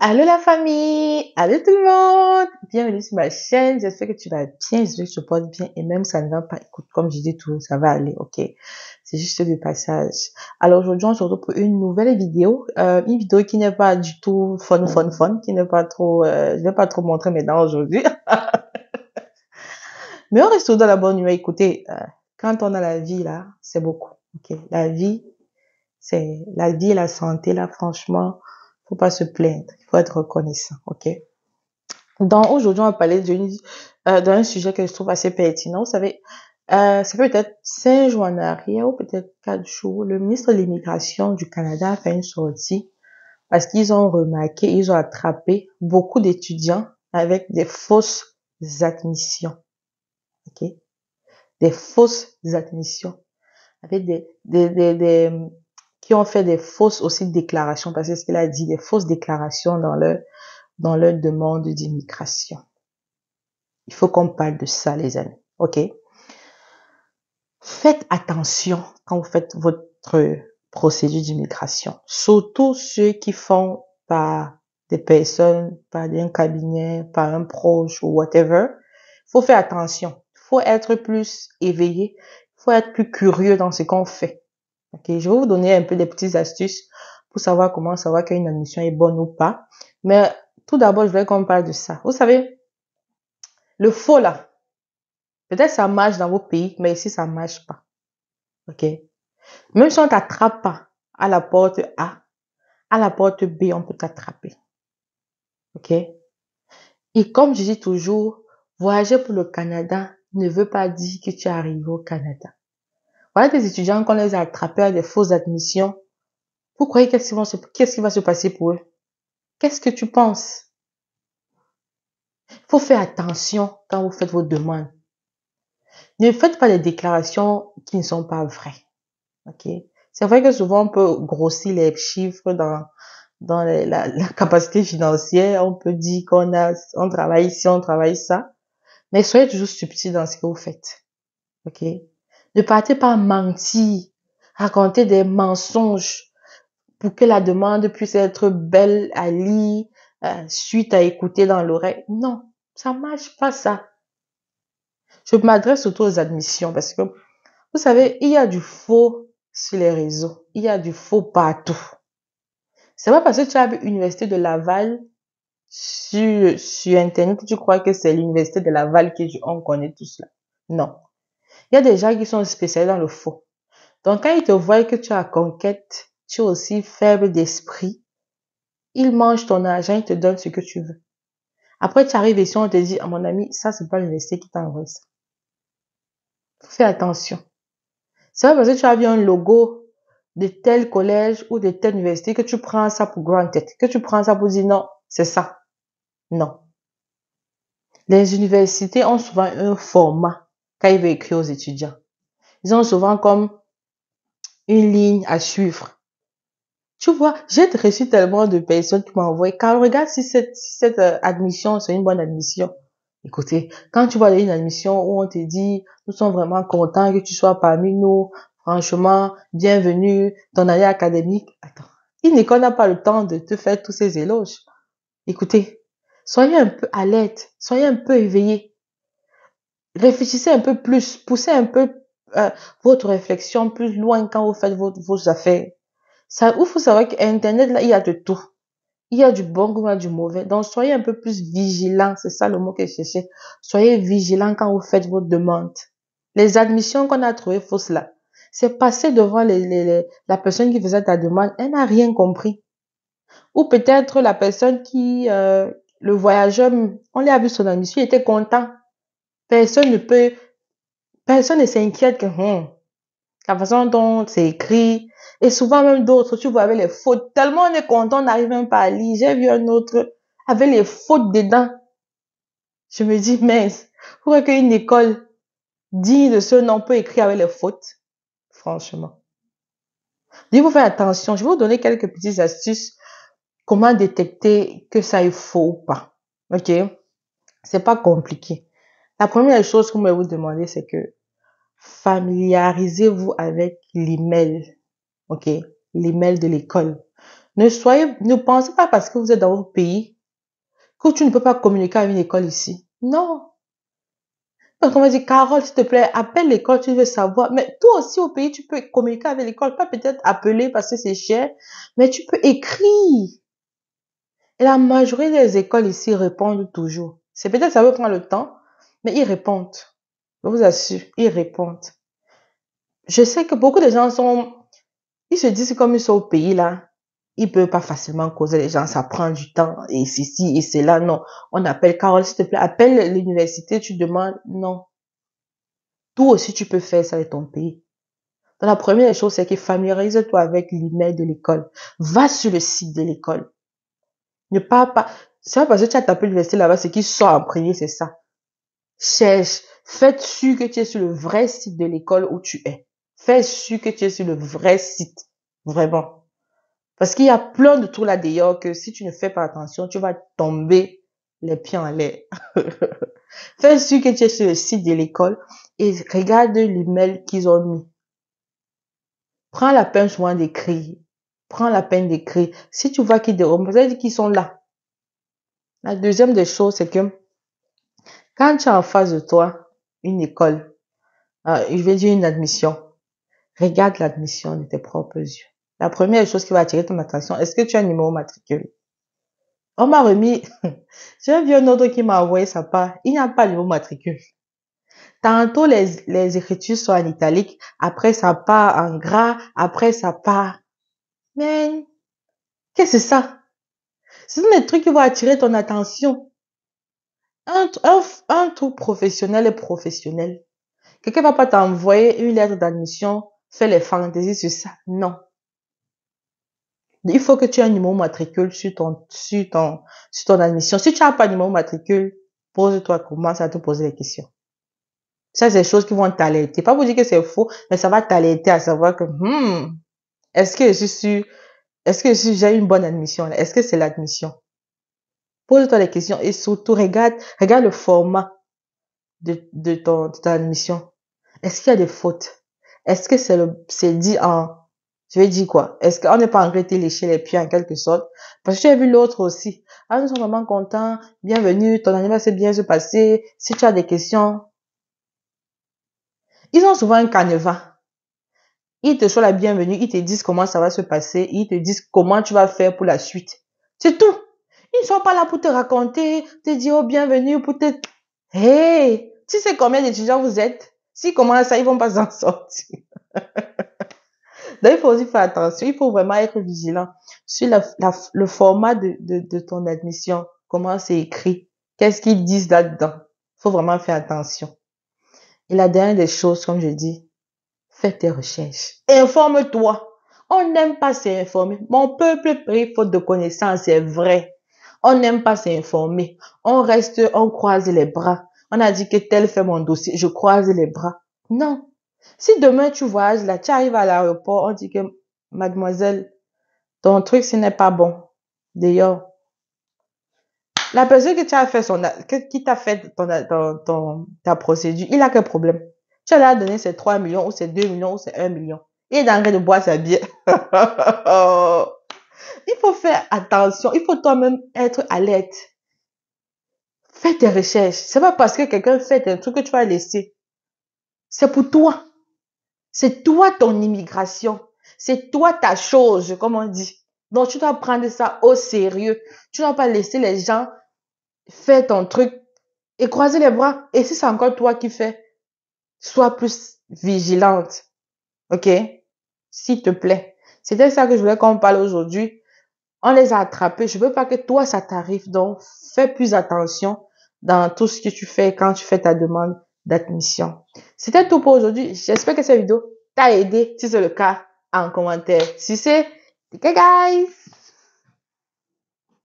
Allô la famille, allô tout le monde, bienvenue sur ma chaîne, j'espère que tu vas bien, j'espère que tu te portes bien et même ça ne va pas, écoute, comme je dis tout, ça va aller, ok, c'est juste du passage. Alors aujourd'hui on se retrouve pour une nouvelle vidéo, une vidéo qui n'est pas du tout fun, qui n'est pas trop, je vais pas trop montrer mes dents aujourd'hui, mais on reste toujours dans la bonne humeur, écoutez, quand on a la vie là, c'est beaucoup, ok, la vie, c'est la vie et la santé là, franchement, faut pas se plaindre, il faut être reconnaissant, ok. Donc aujourd'hui, on va parler d'un sujet que je trouve assez pertinent. Vous savez, ça fait peut-être 5 jours en arrière ou peut-être 4 jours, le ministre de l'Immigration du Canada a fait une sortie parce qu'ils ont remarqué, ils ont attrapé beaucoup d'étudiants avec des fausses admissions. Ok? Des fausses admissions. Avec qui ont fait des fausses aussi déclarations parce que ce qu'il a dit, des fausses déclarations dans leur demande d'immigration. Il faut qu'on parle de ça, les amis. OK? Faites attention quand vous faites votre procédure d'immigration. Surtout ceux qui font par des personnes, par un cabinet, par un proche ou whatever. Faut faire attention. Faut être plus éveillé. Faut être plus curieux dans ce qu'on fait. OK? Je vais vous donner un peu des petites astuces pour savoir comment savoir qu'une admission est bonne ou pas. Mais tout d'abord, je voulais qu'on parle de ça. Vous savez, le faux là, peut-être ça marche dans vos pays, mais ici, ça marche pas. OK? Même si on t'attrape pas à la porte A, à la porte B, on peut t'attraper. OK? Et comme je dis toujours, voyager pour le Canada ne veut pas dire que tu es arrivé au Canada. Voilà des étudiants qu'on les a attrapés à des fausses admissions. Vous croyez qu'est-ce qui va se passer pour eux? Qu'est-ce que tu penses? Faut faire attention quand vous faites vos demandes. Ne faites pas des déclarations qui ne sont pas vraies. OK? C'est vrai que souvent on peut grossir les chiffres dans la capacité financière. On peut dire on travaille ici, on travaille ça. Mais soyez toujours subtil dans ce que vous faites. OK? Ne partez pas mentir, raconter des mensonges pour que la demande puisse être belle à lire, suite à écouter dans l'oreille. Non, ça marche pas ça. Je m'adresse surtout aux admissions parce que vous savez, il y a du faux sur les réseaux. Il y a du faux partout. C'est pas parce que tu as l'université de Laval sur Internet que tu crois que c'est l'université de Laval on connaît tout cela. Non. Il y a des gens qui sont spécialisés dans le faux. Donc, quand ils te voient que tu as conquête, tu es aussi faible d'esprit, ils mangent ton argent, ils te donnent ce que tu veux. Après, tu arrives ici, on te dit, ah, mon ami, ça, c'est pas l'université qui t'a envoyé ça. Fais attention. C'est pas parce que tu as vu un logo de tel collège ou de telle université que tu prends ça pour granted, que tu prends ça pour dire non, c'est ça. Non. Les universités ont souvent un format quand ils veulent écrire aux étudiants. Ils ont souvent comme une ligne à suivre. Tu vois, j'ai reçu tellement de personnes qui m'ont envoyé, car regarde si cette admission, c'est une bonne admission. Écoutez, quand tu vois une admission où on te dit, nous sommes vraiment contents que tu sois parmi nous, franchement, bienvenue, ton année académique. Attends, une école n'a pas le temps de te faire tous ces éloges. Écoutez, soyez un peu alerte, soyez un peu éveillé. Réfléchissez un peu plus, poussez un peu votre réflexion plus loin quand vous faites vos affaires. Ça, il faut savoir qu'Internet, là, il y a de tout. Il y a du bon comme il y a du mauvais. Donc, soyez un peu plus vigilant. C'est ça le mot que je cherchais. Soyez vigilant quand vous faites votre demande. Les admissions qu'on a trouvées fausses là, c'est passer devant la personne qui faisait ta demande. Elle n'a rien compris. Ou peut-être la personne le voyageur, on lui a vu son admission, il était content. Personne ne s'inquiète que, la façon dont c'est écrit, et souvent même d'autres, tu vois, avec les fautes. Tellement on est content, on n'arrive même pas à lire. J'ai vu un autre avec les fautes dedans. Je me dis, mince, pourquoi qu'une école digne de ce nom peut écrire avec les fautes? Franchement. Il faut faire attention. Je vais vous donner quelques petites astuces. Comment détecter que ça est faux ou pas. Ok? C'est pas compliqué. La première chose que je vais vous demander, c'est que familiarisez-vous avec l'email. OK? L'email de l'école. Ne pensez pas parce que vous êtes dans votre pays que tu ne peux pas communiquer avec une école ici. Non. Donc on va dire, Carole, s'il te plaît, appelle l'école, tu veux savoir. Mais toi aussi au pays, tu peux communiquer avec l'école. Pas peut-être appeler parce que c'est cher, mais tu peux écrire. Et la majorité des écoles ici répondent toujours. C'est peut-être ça veut prendre le temps, mais ils répondent. Je vous assure, ils répondent. Je sais que beaucoup de gens ils se disent que comme ils sont au pays là, ils peuvent pas facilement causer les gens, ça prend du temps, et ceci, et cela, non. On appelle Carole, s'il te plaît, appelle l'université, tu demandes, non. Toi aussi, tu peux faire ça avec ton pays. Donc, la première chose, c'est que familiarise-toi avec l'email de l'école. Va sur le site de l'école. Ne parle pas. C'est pas parce que tu as tapé l'université là-bas, c'est qu'ils sont en premier, c'est ça. Cherche. Fais sûr que tu es sur le vrai site de l'école où tu es. Fais sûr que tu es sur le vrai site. Vraiment. Parce qu'il y a plein de trucs là d'ailleurs que si tu ne fais pas attention, tu vas tomber les pieds en l'air. Fais sûr que tu es sur le site de l'école et regarde l'email qu'ils ont mis. Prends la peine souvent d'écrire. Prends la peine d'écrire. Si tu vois qu'ils dérogent, ça veut dire qu'ils sont là. La deuxième des choses, c'est que quand tu as en face de toi une école, je vais dire une admission, regarde l'admission de tes propres yeux. La première chose qui va attirer ton attention, est-ce que tu as un numéro matricule? On m'a remis, j'ai vu un autre qui m'a envoyé sa part, il n'y a pas de numéro matricule. Tantôt les écritures sont en italique, après ça part en gras, après ça part. Mais qu'est-ce que c'est ça? Ce sont des trucs qui vont attirer ton attention. Un truc professionnel est professionnel. Quelqu'un va pas t'envoyer une lettre d'admission, fais les fantaisies sur ça. Non. Il faut que tu aies un numéro matricule sur ton admission. Si tu n'as pas de numéro matricule, pose-toi, commence à te poser des questions. Ça, c'est des choses qui vont t'alerter. Pas pour dire que c'est faux, mais ça va t'alerter à savoir que, est-ce que je suis sûre, est-ce que j'ai une bonne admission là? Est-ce que c'est l'admission? Pose-toi des questions et surtout regarde le format de ton admission. Est-ce qu'il y a des fautes? Est-ce que c'est dit je vais dire quoi? Est-ce qu'on n'est pas en train de lécher les pieds en quelque sorte? Parce que j'ai vu l'autre aussi. Ah, nous sommes vraiment contents. Bienvenue. Ton anniversaire s'est bien se passer. Si tu as des questions, ils ont souvent un canevas. Ils te souhaitent la bienvenue. Ils te disent comment ça va se passer. Ils te disent comment tu vas faire pour la suite. C'est tout. Ils ne sont pas là pour te raconter, te dire oh bienvenue, pour te... Hey! Tu sais combien d'étudiants vous êtes? S'ils commencent ça, ils vont pas s'en sortir. Donc, il faut aussi faire attention. Il faut vraiment être vigilant sur le format de ton admission. Comment c'est écrit. Qu'est-ce qu'ils disent là-dedans. Il faut vraiment faire attention. Et la dernière des choses, comme je dis, fais tes recherches. Informe-toi. On n'aime pas s'informer. Mon peuple prie faute de connaissances, c'est vrai. On n'aime pas s'informer. On reste, on croise les bras. On a dit que tel fait mon dossier. Je croise les bras. Non. Si demain tu voyages là, tu arrives à l'aéroport, on dit que mademoiselle, ton truc ce n'est pas bon. D'ailleurs, la personne que tu as fait qui t'a fait ta procédure, il a quel problème? Tu as là donné ces 3 millions ou ces 2 millions ou ces 1 million. Il est dans le train de boire sa bière. Il faut faire attention. Il faut toi-même être alerte. Fais tes recherches. C'est pas parce que quelqu'un fait un truc que tu vas laisser. C'est pour toi. C'est toi ton immigration. C'est toi ta chose, comme on dit. Donc, tu dois prendre ça au sérieux. Tu ne dois pas laisser les gens faire ton truc et croiser les bras. Et si c'est encore toi qui fais, sois plus vigilante. OK? S'il te plaît. C'était ça que je voulais qu'on parle aujourd'hui. On les a attrapés. Je veux pas que toi, ça t'arrive. Donc, fais plus attention dans tout ce que tu fais quand tu fais ta demande d'admission. C'était tout pour aujourd'hui. J'espère que cette vidéo t'a aidé. Si c'est le cas, en commentaire. Si c'est, OK guys!